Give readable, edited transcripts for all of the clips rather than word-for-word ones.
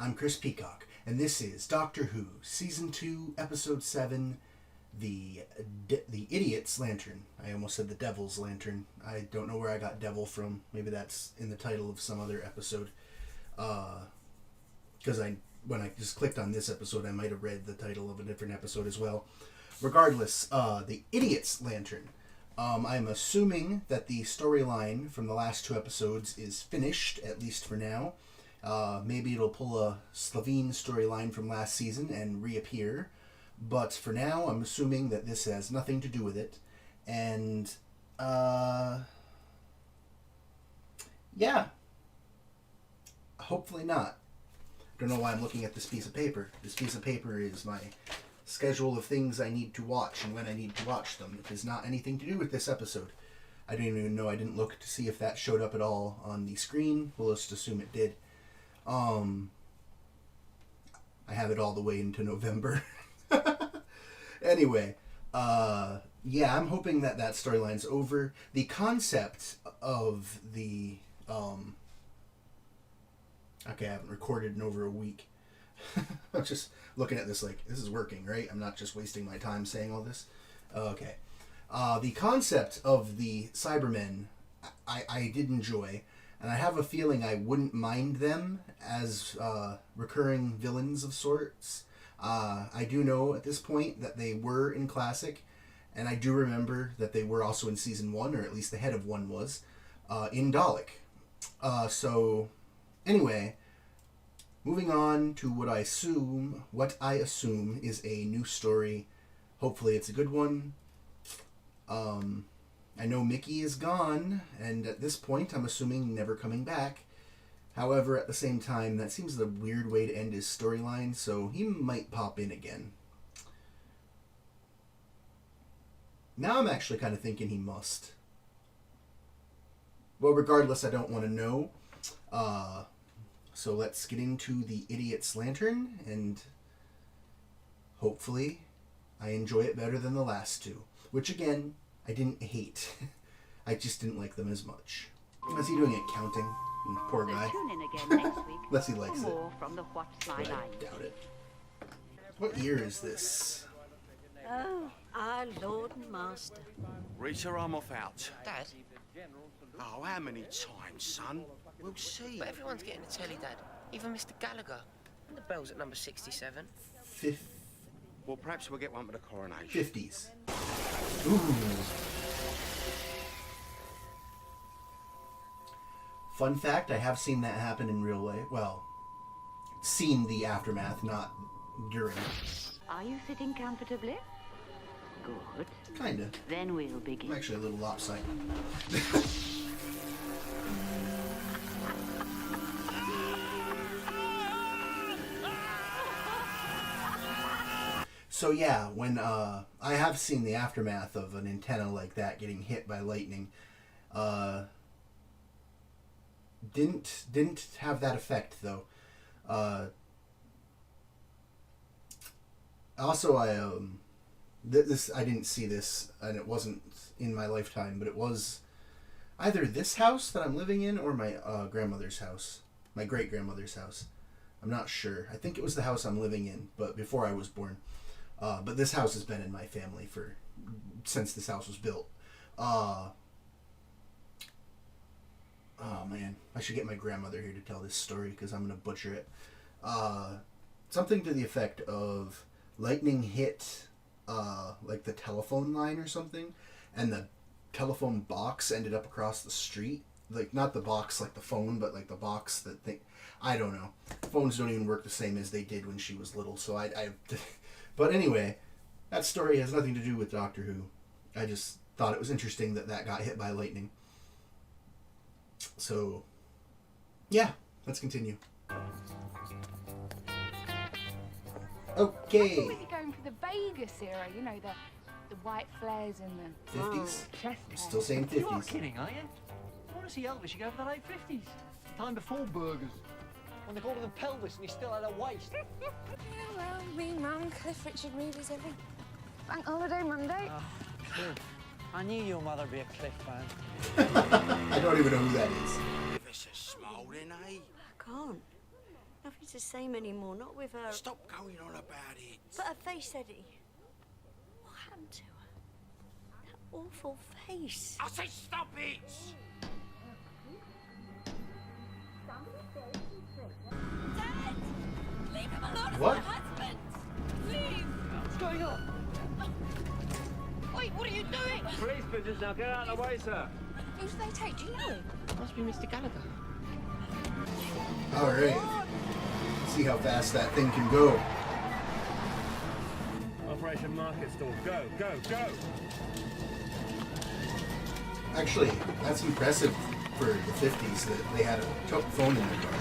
I'm Chris Peacock, and this is Doctor Who, Season 2, Episode 7, The Idiot's Lantern. I almost said the Devil's Lantern. I don't know where I got Devil from. Maybe that's in the title of some other episode. Because when I just clicked on this episode, I might have read the title of a different episode as well. Regardless, The Idiot's Lantern. I'm assuming that the storyline from the last two episodes is finished, at least for now. Maybe it'll pull a Slovene storyline from last season and reappear. But for now, I'm assuming that this has nothing to do with it. And, yeah. Hopefully not. I don't know why I'm looking at this piece of paper. This piece of paper is my schedule of things I need to watch and when I need to watch them. It has not anything to do with this episode. I didn't even know. I didn't look to see if that showed up at all on the screen. We'll just assume it did. I have it all the way into November. Anyway, yeah, I'm hoping that storyline's over. The concept of the okay, I haven't recorded in over a week. I'm just looking at this like, this is working, right? I'm not just wasting my time saying all this. Okay. The concept of the Cybermen, I did enjoy, and I have a feeling I wouldn't mind them as recurring villains of sorts. I do know at this point that they were in Classic, and I do remember that they were also in Season 1, or at least the head of one was, in Dalek. So, anyway, moving on to what I assume is a new story. Hopefully it's a good one. I know Mickey is gone, and at this point I'm assuming never coming back. However, at the same time, that seems a weird way to end his storyline, so he might pop in again. Now I'm actually kind of thinking he must. Well, regardless, I don't want to know. So let's get into the Idiot's Lantern, and hopefully I enjoy it better than the last two. Which, again, I didn't hate. I just didn't like them as much. How's he doing at counting? Poor guy. Tune in again next week. Unless he likes for it. more from the What's My But I Line. doubt it. What year is this? Oh, our Lord and Master. Rita, I'm off out. Dad? Oh, how many times, son? We'll see. But everyone's getting a telly, Dad. Even Mr. Gallagher. And the bell's at number 67. Well, perhaps we'll get one for the coronation. 50s. Ooh. Fun fact, I have seen that happen in real life. Well, seen the aftermath, not during. Are you sitting comfortably? Good. Kinda. Then we'll begin. I'm actually a little lopsided. So yeah, when I have seen the aftermath of an antenna like that getting hit by lightning, didn't have that effect though. Also, I didn't see this, and it wasn't in my lifetime, but it was either this house that I'm living in or my grandmother's house, my great grandmother's house. I'm not sure. I think it was the house I'm living in, but before I was born. But this house has been in my family since this house was built. Oh man, I should get my grandmother here to tell this story because I'm gonna butcher it. Something to the effect of lightning hit like the telephone line or something, and the telephone box ended up across the street. Like not the box like the phone, but like the box that I don't know. Phones don't even work the same as they did when she was little, so I But anyway, that story has nothing to do with Doctor Who. I just thought it was interesting that got hit by lightning. So, yeah, let's continue. Okay. We're going for the Vegas era, you know, the white flares and the 50s? chest I'm still saying You're not 50s. kidding, are you? Honestly, Elvis, you go for the late 50s. Time before burgers. When they called him pelvis and he still had a waist. Yeah, well, me and Mum, Cliff Richard movies every bank holiday Monday. Oh, Cliff. I knew your mother'd be a Cliff fan. I don't even know who that is. Professor Smoulding, eh? I can't. Nothing's the same anymore, not with her. Stop going on about it. But her face, Eddie. What happened to her? That awful face. I said stop it! Dad! Leave him alone, What? my husband! Please! What's going on? Wait, what are you doing? Police business now, get out of the way, sir. Who do they take? Do you know? Must be Mr. Gallagher. All right. See how fast that thing can go. Operation Market Stall. Go, go, go. Actually, that's impressive for the 50s that they had a phone in their car.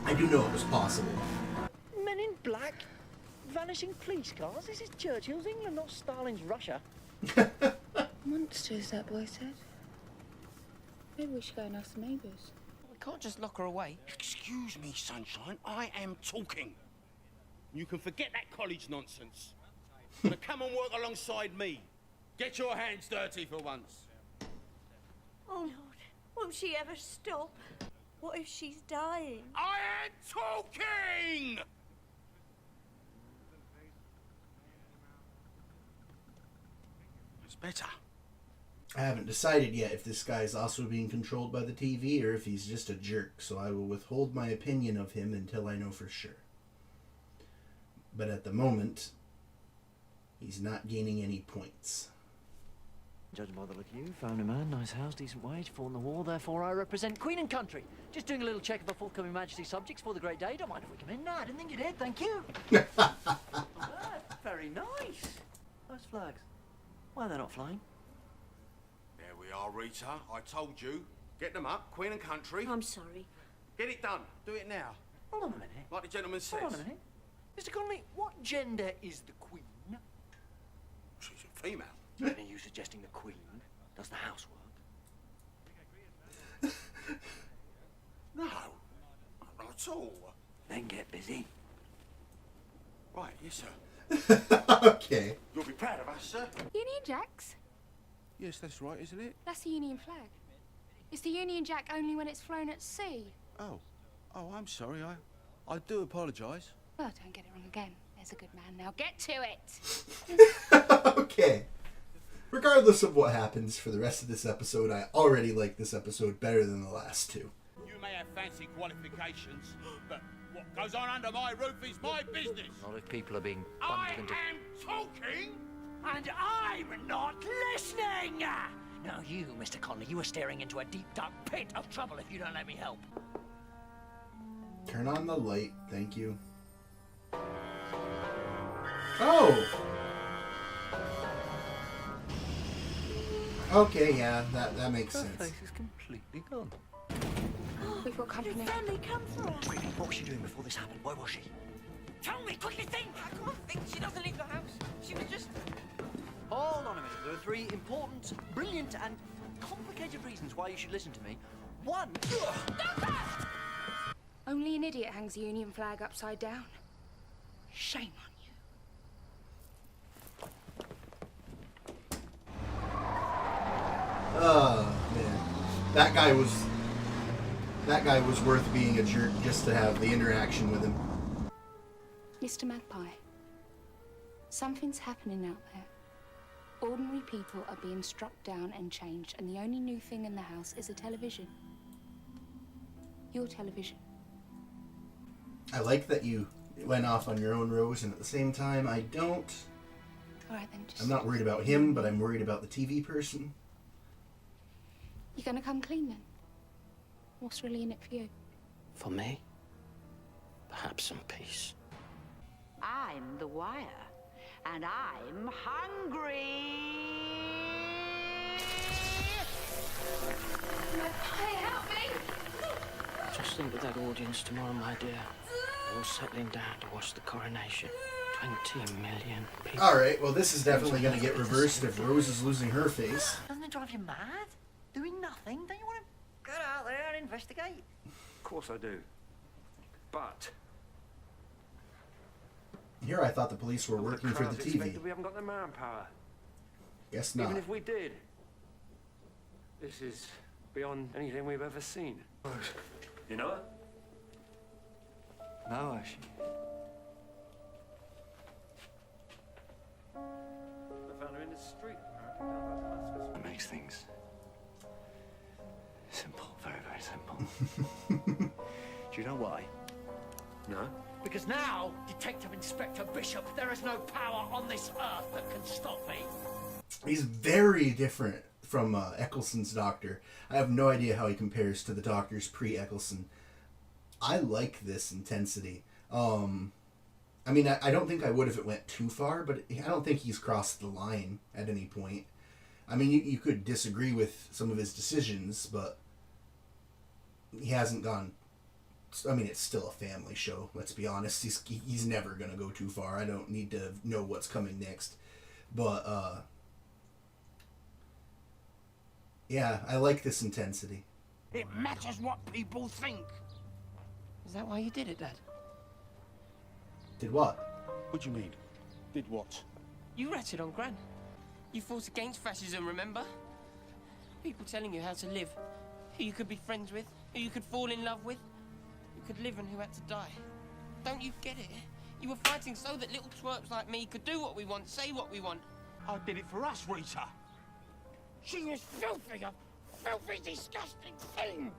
I do know it was possible. Men in black? Vanishing police cars? This is Churchill's England, not Stalin's Russia. Monsters, that boy said. Maybe we should go and have some neighbours. We can't just lock her away. Excuse me, sunshine. I am talking. You can forget that college nonsense. Now come and work alongside me. Get your hands dirty for once. Oh, Lord. Won't she ever stop? What if she's dying? I am talking! It's better. I haven't decided yet if this guy's also being controlled by the TV or if he's just a jerk, so I will withhold my opinion of him until I know for sure. But at the moment, he's not gaining any points. Judging by the look of you, family man, nice house, decent wage, fought in the war, therefore I represent Queen and Country. Just doing a little check of our forthcoming Majesty subjects for the great day. Don't mind if we come in. No, I didn't think you did, thank you. Very nice. Those flags. Why are they not flying? There we are, Rita. I told you. Get them up, Queen and Country. I'm sorry. Get it done. Do it now. Hold on a minute. Like the gentleman says. Hold on a minute. Mr. Connolly, what gender is the Queen? She's a female. Are you suggesting the Queen does the housework? No. Not at all. Then get busy. Right, yes, sir. Okay. You'll be proud of us, sir. Union Jacks? Yes, that's right, isn't it? That's the Union flag. It's the Union Jack only when it's flown at sea. Oh. Oh, I'm sorry. I do apologise. Well, don't get it wrong again. There's a good man now. Get to it! Okay. Regardless of what happens for the rest of this episode, I already like this episode better than the last two. You may have fancy qualifications, but what goes on under my roof is my business. Not if people are being I bundled into... am talking! And I'm not listening! Now you, Mr. Connolly, you are staring into a deep, dark pit of trouble if you don't let me help. Turn on the light, thank you. Oh! Okay, yeah, that makes sense. Her face is completely gone. We've got company. Family, come for us. Quickly, what was she doing before this happened? Where was she? Tell me, quickly think! I can't think. She doesn't leave the house. She was just... Hold on a minute. There are three important, brilliant, and complicated reasons why you should listen to me. One... Only an idiot hangs the Union flag upside down. Shame on you. Oh, man. That guy was worth being a jerk just to have the interaction with him. Mr. Magpie, something's happening out there. Ordinary people are being struck down and changed, and the only new thing in the house is a television. Your television. I like that you went off on your own, Rose, and at the same time, I don't... All right, then, just... I'm not worried about him, but I'm worried about the TV person. You gonna come clean, then? What's really in it for you? For me? Perhaps some peace. I'm the wire, and I'm hungry. Magpie, help me! Just think of that audience tomorrow, my dear. All settling down to watch the coronation. 20 million people. Alright, well this is definitely going to get reversed if Rose is losing her face. Doesn't it drive you mad? Doing nothing? Don't you want to get out there and investigate? Of course I do. But... Here I thought the police were working for the crowds expect TV. that we haven't got the manpower. Guess not. Even if we did. This is beyond anything we've ever seen. You know it? No, actually. I found her in the street. It makes things simple, very, very simple. Do you know why? No? Because now, Detective Inspector Bishop, there is no power on this earth that can stop me. He's very different from Eccleston's Doctor. I have no idea how he compares to the Doctors pre-Eccleston. I like this intensity. I mean, I don't think I would if it went too far, but I don't think he's crossed the line at any point. I mean, you could disagree with some of his decisions, but he hasn't gone... I mean, it's still a family show, let's be honest. He's never going to go too far. I don't need to know what's coming next. But, yeah, I like this intensity. It matters what people think. Is that why you did it, Dad? Did what? What do you mean? Did what? You ratted on Gran. You fought against fascism, remember? People telling you how to live, who you could be friends with, who you could fall in love with, who could live and who had to die. Don't you get it? You were fighting so that little twerps like me could do what we want, say what we want. I did it for us, Rita. She was filthy, a filthy, disgusting thing.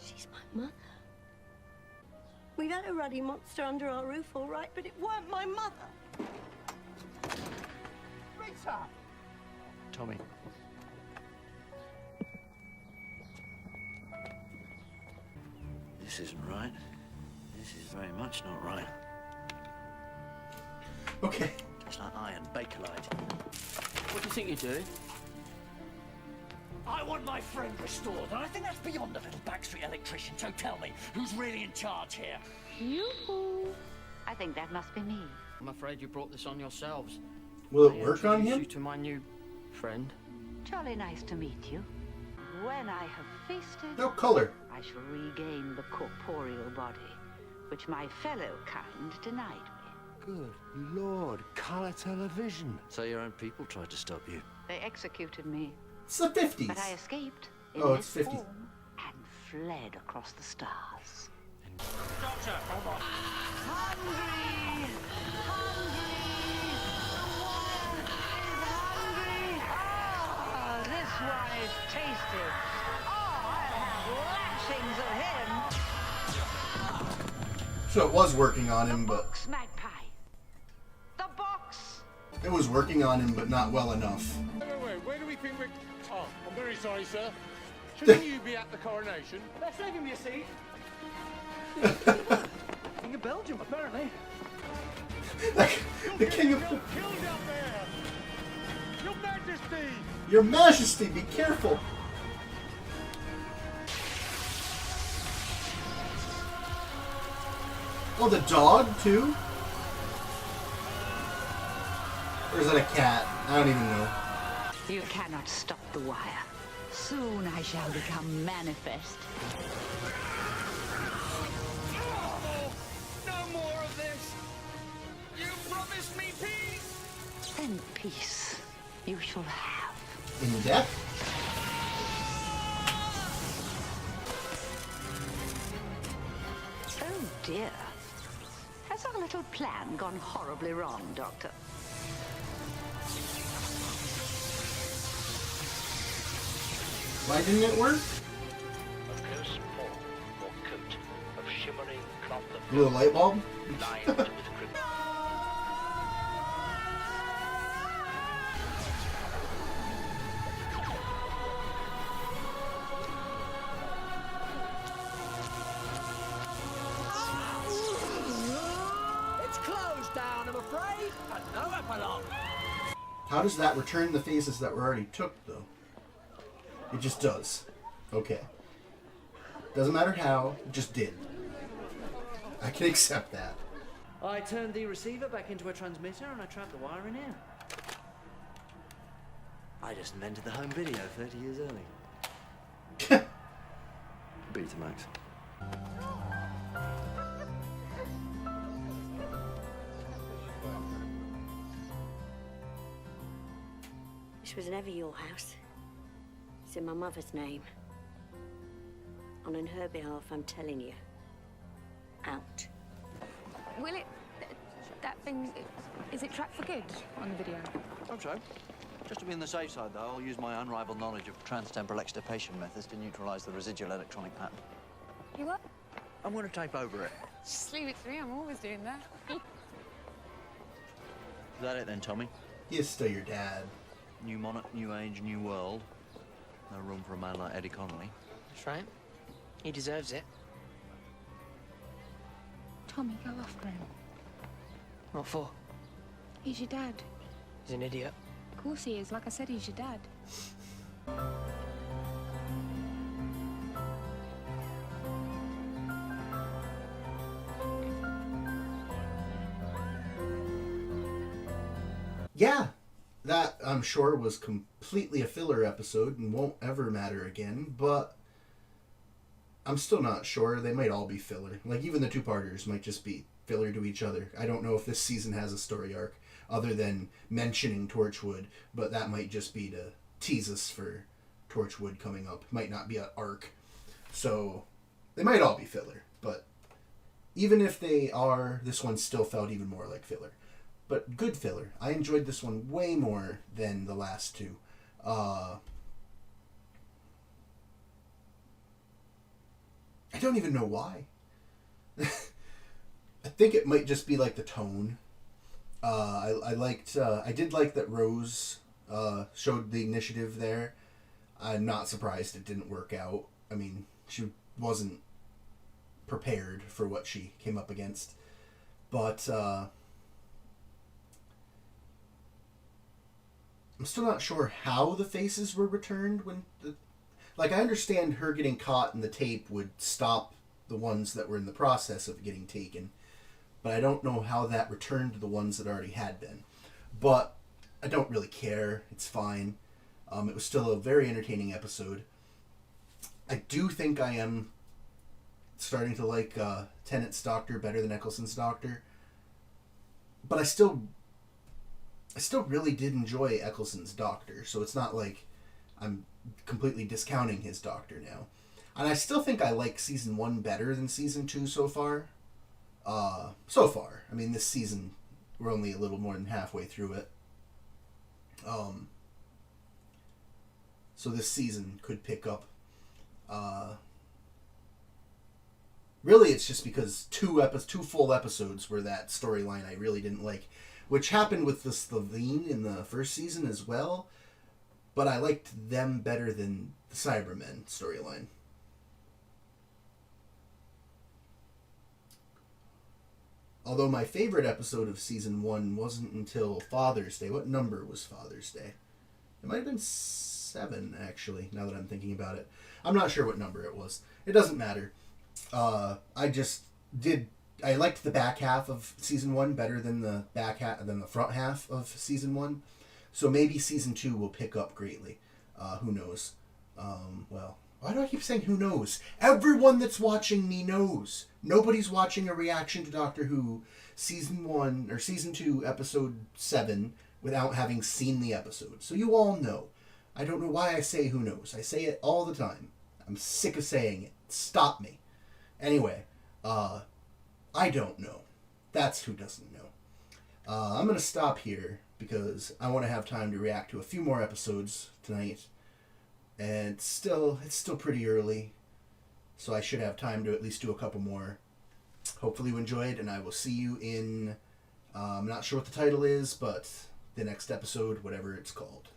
She's my mother. We've had a ruddy monster under our roof, all right, but it weren't my mother. Rita! Tommy. This isn't right. This is very much not right. Okay. Just like iron Bakelite. What do you think you're doing? I want my friend restored, and I think that's beyond a little backstreet electrician, so tell me, who's really in charge here? Yoo-hoo. I think that must be me. I'm afraid you brought this on yourselves. Will it I work on introduce him? you to my new friend. Jolly nice to meet you. When I have feasted, No color. I shall regain the corporeal body, which my fellow kind denied me. Good Lord, colour television. So your own people tried to stop you. They executed me, It's the 50s. but I escaped in Oh, this it's 50s. form and fled across the stars. Doctor! Hold on. Hungry! Hungry! The one is hungry! Oh, this one is tasty. Oh, I'll have lashings of him. So it was working on him, but Box, Magpie. The box! it was working on him, but not well enough. Wait, where do we think we're... Oh, I'm very sorry, sir. Shouldn't you be at the coronation? Let's give me a seat. King of Belgium, apparently. Like, the king of... You're killed up there! Your Majesty! Your Majesty, be careful! Oh, the dog, too? Or is that a cat? I don't even know. You cannot stop the wire. Soon I shall become manifest. Oh, no more of this! You promised me peace! And peace you shall have. In death? Oh dear. Has our little plan gone horribly wrong, Doctor? Why didn't it work? A close form or coat of shimmering cloth of Blew a light bulb? lined with crimson. It's closed down, I'm afraid. And no epilogue. How does that return the phases that were already took, though? It just does. Okay. Doesn't matter how, it just did. I can accept that. I turned the receiver back into a transmitter and I trapped the wire in here. I just invented the home video 30 years early. Betamax. This was never your house. It's in my mother's name. And on her behalf, I'm telling you. Out. Will it... that thing... is it tracked for good on the video? Hope so. Just to be on the safe side, though, I'll use my unrivaled knowledge of transtemporal extirpation methods to neutralize the residual electronic pattern. You what? I'm going to tape over it. Just leave it to me, I'm always doing that. Is that it then, Tommy? He's still your dad. New monarch, new age, new world. No room for a man like Eddie Connolly. That's right. He deserves it. Tommy, go off, Graham. What for? He's your dad. He's an idiot. Of course he is. Like I said, he's your dad. Yeah, that, I'm sure, was completely a filler episode and won't ever matter again, but I'm still not sure. They might all be filler. Like, even the two-parters might just be filler to each other. I don't know if this season has a story arc other than mentioning Torchwood, but that might just be to tease us for Torchwood coming up. It might not be an arc. So, they might all be filler, but even if they are, this one still felt even more like filler. But good filler. I enjoyed this one way more than the last two. I don't even know why. I think it might just be like the tone. I did like that Rose showed the initiative there. I'm not surprised it didn't work out. I mean, she wasn't prepared for what she came up against. But I'm still not sure how the faces were returned when I understand her getting caught in the tape would stop the ones that were in the process of getting taken, but I don't know how that returned to the ones that already had been. But I don't really care. It's fine. It was still a very entertaining episode. I do think I am starting to like Tennant's Doctor better than Eccleston's Doctor, but I still really did enjoy Eccleston's Doctor, so it's not like I'm completely discounting his Doctor now. And I still think I like Season 1 better than Season 2 so far. I mean, this season, we're only a little more than halfway through it. So this season could pick up. Really, it's just because two full episodes were that storyline I really didn't like, which happened with the Slovene in the first season as well, but I liked them better than the Cybermen storyline. Although my favorite episode of Season 1 wasn't until Father's Day. What number was Father's Day? It might have been 7, actually, now that I'm thinking about it. I'm not sure what number it was. It doesn't matter. I liked the back half of Season 1 better than the front half of Season 1. So maybe Season 2 will pick up greatly. Who knows? Why do I keep saying who knows? Everyone that's watching me knows. Nobody's watching a reaction to Doctor Who Season 1 or Season 2 Episode 7 without having seen the episode. So you all know. I don't know why I say who knows. I say it all the time. I'm sick of saying it. Stop me. Anyway, I don't know. That's who doesn't know. I'm going to stop here because I want to have time to react to a few more episodes tonight. And it's still pretty early, so I should have time to at least do a couple more. Hopefully you enjoyed, and I will see you in, I'm not sure what the title is, but the next episode, whatever it's called.